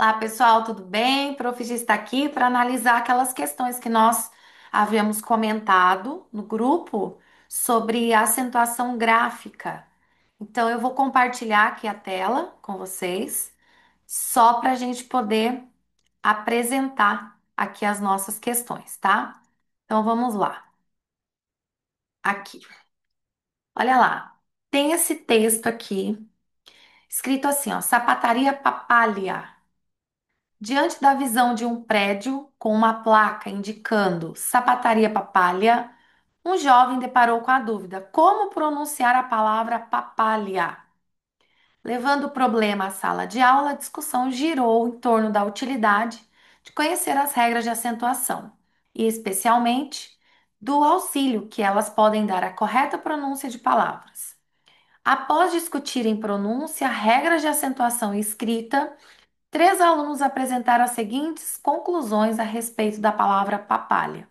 Olá, pessoal, tudo bem? Prof. Gi está aqui para analisar aquelas questões que nós havíamos comentado no grupo sobre acentuação gráfica. Então, eu vou compartilhar aqui a tela com vocês, só para a gente poder apresentar aqui as nossas questões, tá? Então, vamos lá. Aqui, olha lá. Tem esse texto aqui, escrito assim, ó, Sapataria Papália. Diante da visão de um prédio com uma placa indicando Sapataria Papália, um jovem deparou com a dúvida: como pronunciar a palavra papália? Levando o problema à sala de aula, a discussão girou em torno da utilidade de conhecer as regras de acentuação e, especialmente, do auxílio que elas podem dar à correta pronúncia de palavras. Após discutirem pronúncia, regras de acentuação e escrita, três alunos apresentaram as seguintes conclusões a respeito da palavra papalha.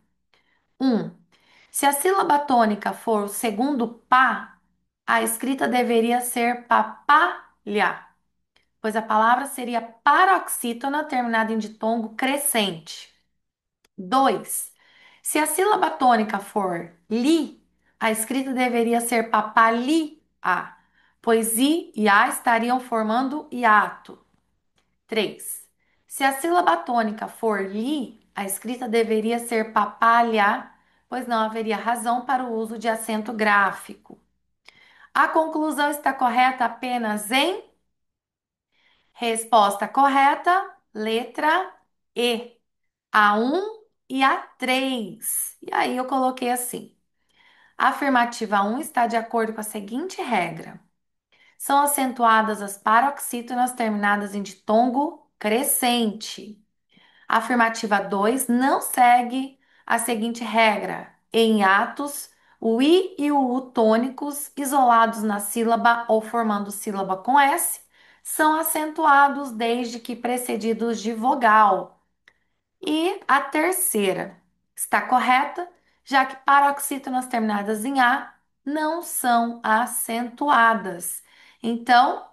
1. Se a sílaba tônica for o segundo pá, a escrita deveria ser papalha, pois a palavra seria paroxítona terminada em ditongo crescente. 2. Se a sílaba tônica for li, a escrita deveria ser papalia, pois i e a estariam formando hiato. 3. Se a sílaba tônica for li, a escrita deveria ser papalha, pois não haveria razão para o uso de acento gráfico. A conclusão está correta apenas em resposta correta, letra E, a um e a 3. E aí eu coloquei assim: a afirmativa um está de acordo com a seguinte regra: são acentuadas as paroxítonas terminadas em ditongo crescente. A afirmativa 2 não segue a seguinte regra: em atos, o i e o u tônicos, isolados na sílaba ou formando sílaba com S, são acentuados desde que precedidos de vogal. E a terceira está correta, já que paroxítonas terminadas em A não são acentuadas. Então,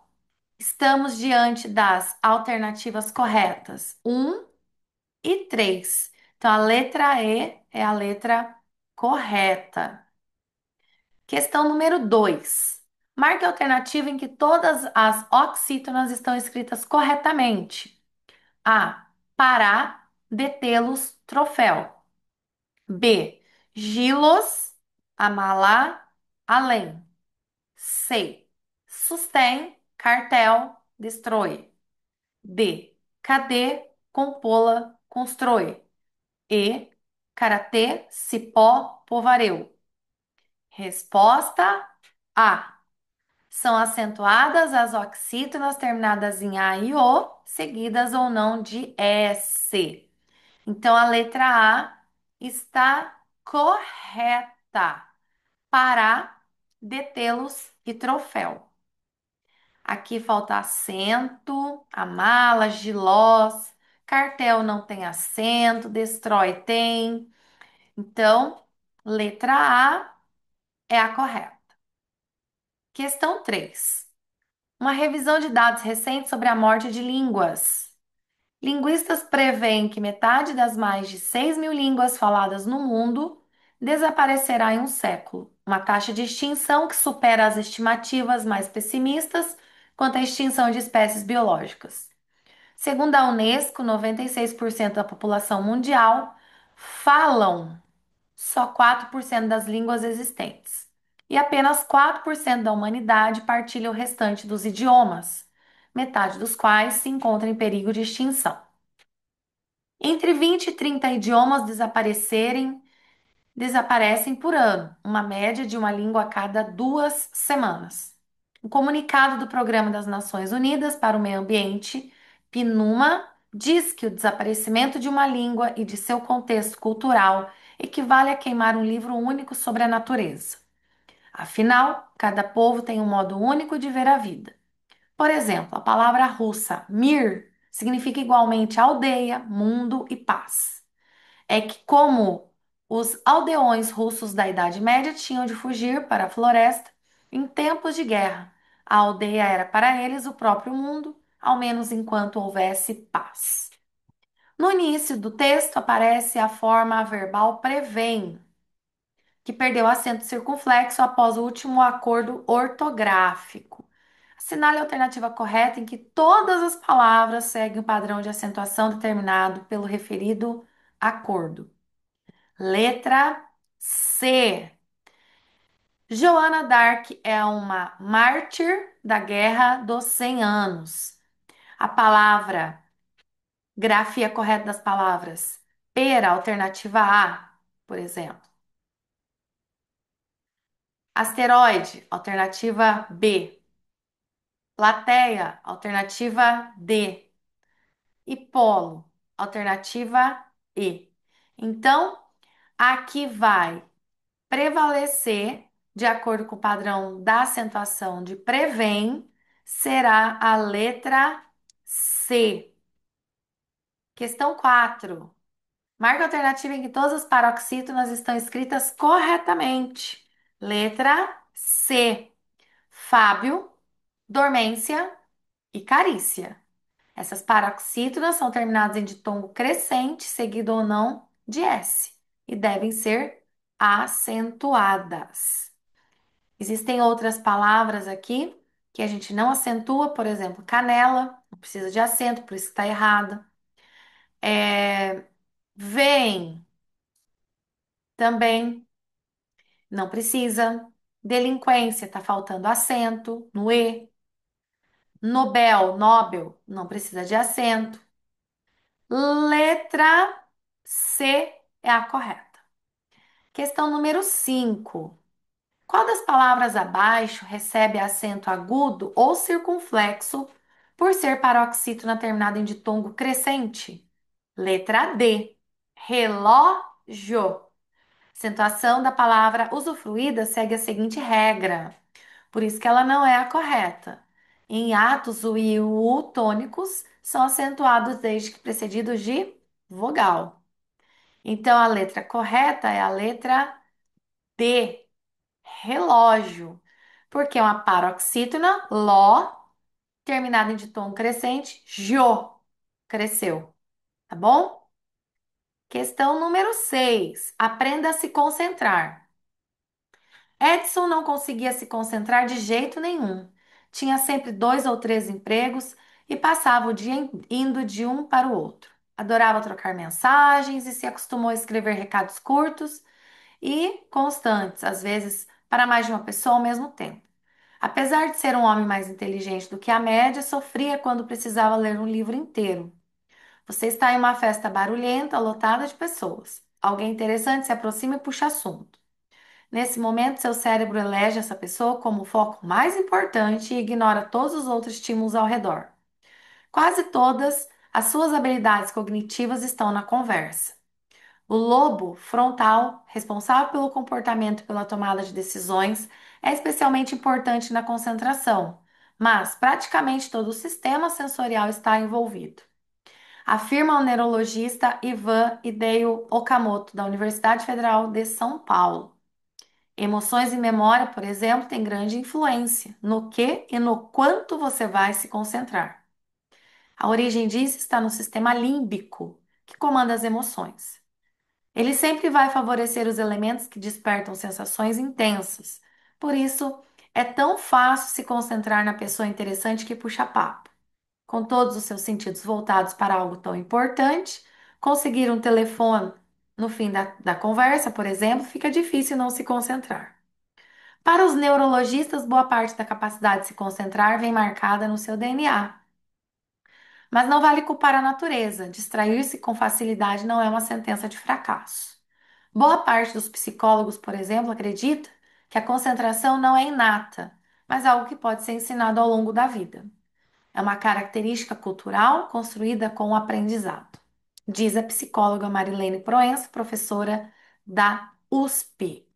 estamos diante das alternativas corretas. E 3. Então, a letra E é a letra correta. Questão número 2. Marque a alternativa em que todas as oxítonas estão escritas corretamente. A. Pará, detê-los, troféu. B. Gilos, amalá, além. C. Sustém, cartel, destrói. D. Cadê, compô-la, constrói. E. Karatê, cipó, povareu. Resposta A. São acentuadas as oxítonas terminadas em A e O, seguidas ou não de S. Então, a letra A está correta. Pará, detê-los e troféu. Aqui falta acento, amala, gilós, cartel não tem acento, destrói tem. Então, letra A é a correta. Questão 3. Uma revisão de dados recentes sobre a morte de línguas. Linguistas preveem que metade das mais de 6 mil línguas faladas no mundo desaparecerá em um século, uma taxa de extinção que supera as estimativas mais pessimistas quanto à extinção de espécies biológicas. Segundo a Unesco, 96% da população mundial falam só 4% das línguas existentes. E apenas 4% da humanidade partilha o restante dos idiomas, metade dos quais se encontra em perigo de extinção. Entre 20 e 30 idiomas desaparecem por ano, uma média de uma língua a cada 2 semanas. O comunicado do Programa das Nações Unidas para o Meio Ambiente, PNUMA, diz que o desaparecimento de uma língua e de seu contexto cultural equivale a queimar um livro único sobre a natureza. Afinal, cada povo tem um modo único de ver a vida. Por exemplo, a palavra russa mir significa igualmente aldeia, mundo e paz. É que, como os aldeões russos da Idade Média tinham de fugir para a floresta em tempos de guerra, a aldeia era para eles o próprio mundo, ao menos enquanto houvesse paz. No início do texto aparece a forma verbal prevém, que perdeu acento circunflexo após o último acordo ortográfico. Assinale a alternativa correta em que todas as palavras seguem o padrão de acentuação determinado pelo referido acordo. Letra C. Joana d'Arc é uma mártir da Guerra dos 100 Anos. A palavra, grafia correta das palavras. Pera, alternativa A, por exemplo. Asteroide, alternativa B. Plateia, alternativa D. E polo, alternativa E. Então, aqui vai prevalecer, de acordo com o padrão da acentuação de prevém, será a letra C. Questão 4. Marca a alternativa em que todas as paroxítonas estão escritas corretamente. Letra C. Fábio, dormência e carícia. Essas paroxítonas são terminadas em ditongo crescente, seguido ou não de S, e devem ser acentuadas. Existem outras palavras aqui que a gente não acentua, por exemplo, canela, não precisa de acento, por isso que está errada. Vem, também não precisa. Delinquência, está faltando acento no E. Nobel, não precisa de acento. Letra C é a correta. Questão número 5. Qual das palavras abaixo recebe acento agudo ou circunflexo por ser paroxítona terminada em ditongo crescente? Letra D. Relógio. Acentuação da palavra usufruída segue a seguinte regra. Por isso que ela não é a correta. Em atos, o I e o U tônicos são acentuados desde que precedidos de vogal. Então, a letra correta é a letra D, relógio, porque é uma paroxítona, ló, terminada em ditom crescente, jô, cresceu, tá bom? Questão número 6. Aprenda a se concentrar. Edson não conseguia se concentrar de jeito nenhum. Tinha sempre dois ou três empregos e passava o dia indo de um para o outro. Adorava trocar mensagens e se acostumou a escrever recados curtos e constantes, às vezes para mais de uma pessoa ao mesmo tempo. Apesar de ser um homem mais inteligente do que a média, sofria quando precisava ler um livro inteiro. Você está em uma festa barulhenta, lotada de pessoas. Alguém interessante se aproxima e puxa assunto. Nesse momento, seu cérebro elege essa pessoa como o foco mais importante e ignora todos os outros estímulos ao redor. Quase todas as suas habilidades cognitivas estão na conversa. O lobo frontal, responsável pelo comportamento e pela tomada de decisões, é especialmente importante na concentração, mas praticamente todo o sistema sensorial está envolvido. Afirma o neurologista Ivan Hideo Okamoto, da Universidade Federal de São Paulo. Emoções e memória, por exemplo, têm grande influência no que e no quanto você vai se concentrar. A origem disso está no sistema límbico, que comanda as emoções. Ele sempre vai favorecer os elementos que despertam sensações intensas. Por isso, é tão fácil se concentrar na pessoa interessante que puxa papo. Com todos os seus sentidos voltados para algo tão importante, conseguir um telefone no fim da conversa, por exemplo, fica difícil não se concentrar. Para os neurologistas, boa parte da capacidade de se concentrar vem marcada no seu DNA. Mas não vale culpar a natureza. Distrair-se com facilidade não é uma sentença de fracasso. Boa parte dos psicólogos, por exemplo, acredita que a concentração não é inata, mas algo que pode ser ensinado ao longo da vida. É uma característica cultural construída com o aprendizado, diz a psicóloga Marilene Proença, professora da USP.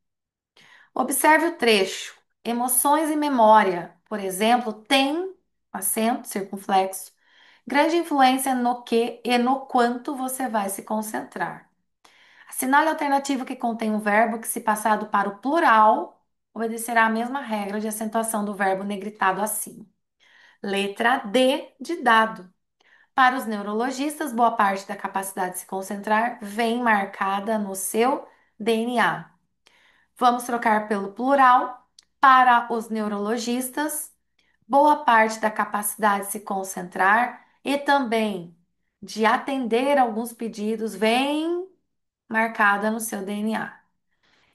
Observe o trecho. Emoções e memória, por exemplo, têm acento circunflexo, grande influência no que e no quanto você vai se concentrar. Assinale a alternativa que contém um verbo que, se passado para o plural, obedecerá à mesma regra de acentuação do verbo negritado acima. Letra D de dado. Para os neurologistas, boa parte da capacidade de se concentrar vem marcada no seu DNA. Vamos trocar pelo plural. Para os neurologistas, boa parte da capacidade de se concentrar e também de atender alguns pedidos vem marcada no seu DNA.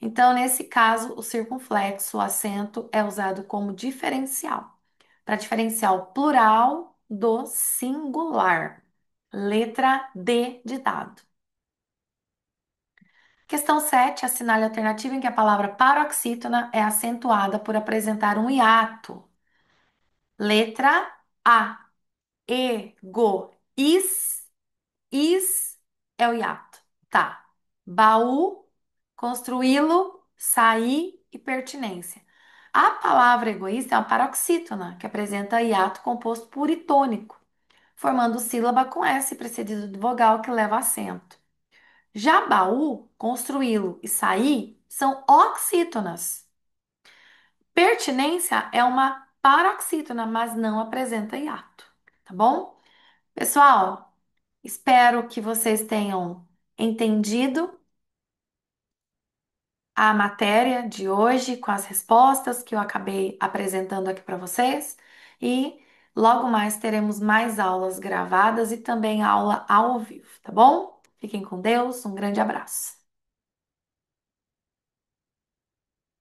Então, nesse caso, o circunflexo, o acento, é usado como diferencial, para diferenciar o plural do singular. Letra D de dado. Questão 7, assinale a alternativa em que a palavra paroxítona é acentuada por apresentar um hiato. Letra A, ego, is é o hiato. Tá. Baú, construí-lo, sair e pertinência. A palavra egoísta é uma paroxítona, que apresenta hiato composto puritônico, formando sílaba com S precedido de vogal que leva acento. Já baú, construí-lo e sair são oxítonas. Pertinência é uma paroxítona, mas não apresenta hiato, tá bom? Pessoal, espero que vocês tenham entendido a matéria de hoje com as respostas que eu acabei apresentando aqui para vocês e logo mais teremos mais aulas gravadas e também aula ao vivo, tá bom? Fiquem com Deus, um grande abraço.